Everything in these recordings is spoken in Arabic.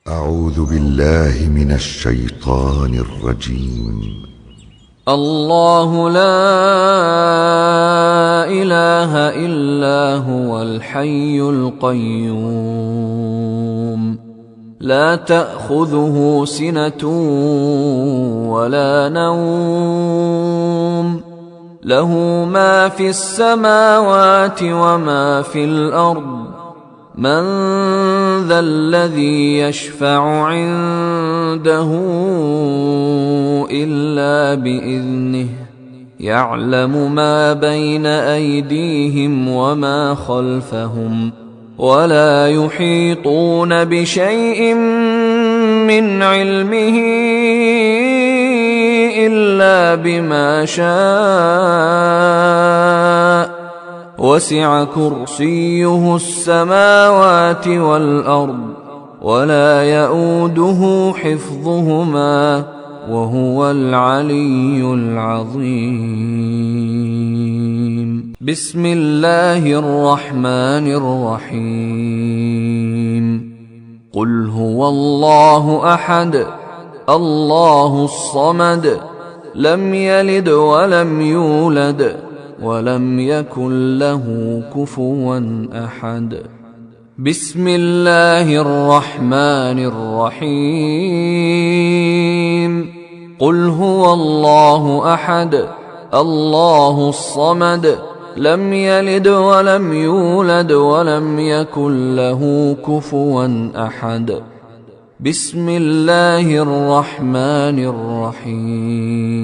أعوذ بالله من الشيطان الرجيم. الله لا إله إلا هو الحي القيوم لا تأخذه سنة ولا نوم له ما في السماوات وما في الأرض من ذا الذي يشفع عنده إلا بإذنه يعلم ما بين أيديهم وما خلفهم ولا يحيطون بشيء من علمه إلا بما شاء وسع كرسيه السماوات والأرض ولا يئوده حفظهما وهو العلي العظيم. بسم الله الرحمن الرحيم. قل هو الله أحد الله الصمد لم يلد ولم يولد ولم يكن له كفوا أحد. بسم الله الرحمن الرحيم. قل هو الله أحد الله الصمد لم يلد ولم يولد ولم يكن له كفوا أحد. بسم الله الرحمن الرحيم.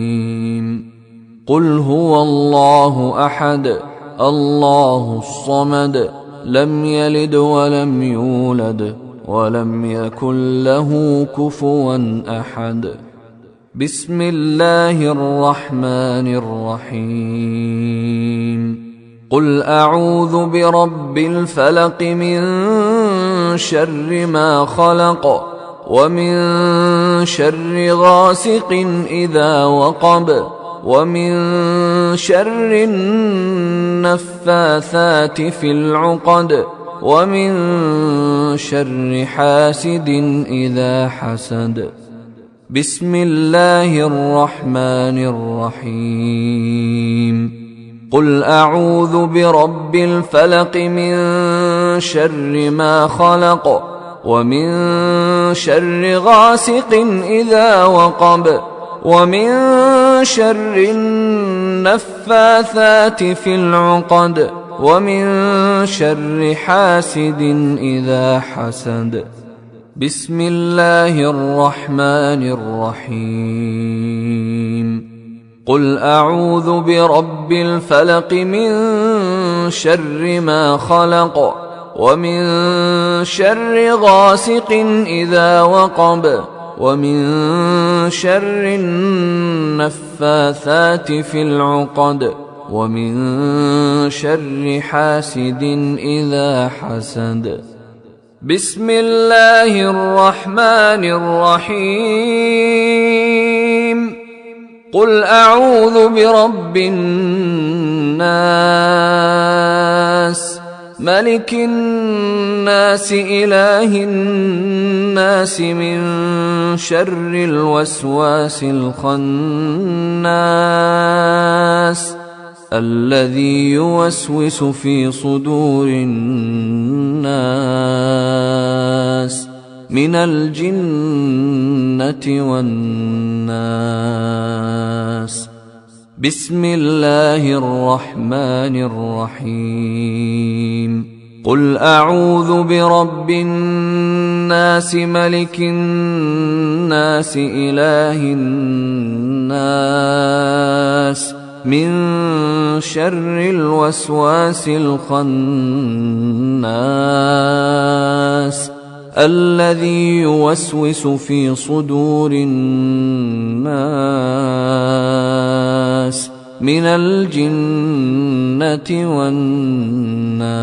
قل هو الله أحد الله الصمد لم يلد ولم يولد ولم يكن له كفوا أحد. بسم الله الرحمن الرحيم. قل أعوذ برب الفلق من شر ما خلق ومن شر غاسق إذا وقب ومن شر النفاثات في العقد ومن شر حاسد إذا حسد. بسم الله الرحمن الرحيم. قل أعوذ برب الفلق من شر ما خلق ومن شر غاسق إذا وقب ومن شر النفاثات في العقد ومن شر حاسد إذا حسد. بسم الله الرحمن الرحيم. قل أعوذ برب الفلق من شر ما خلق ومن شر غاسق إذا وقب ومن شر النفاثات في العقد ومن شر حاسد إذا حسد. بسم الله الرحمن الرحيم. قل أعوذ برب الناس ملك الناس إله الناس من شر الوسواس الخناس الذي يوسوس في صدور الناس من الجنة والناس. بسم الله الرحمن الرحيم. قل أعوذ برب الناس ملك الناس إله الناس من شر الوسواس الخناس الذي يوسوس في صدور الناس من الجنة والناس.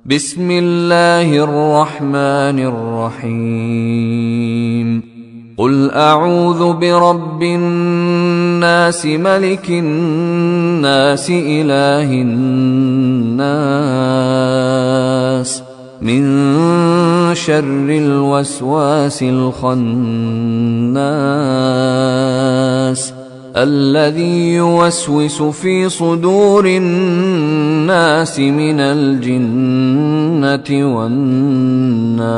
بسم الله الرحمن الرحيم. قل أعوذ برب الناس ملك الناس إله الناس من شر الوسواس الخناس الذي يوسوس في صدور الناس من الجنة والناس.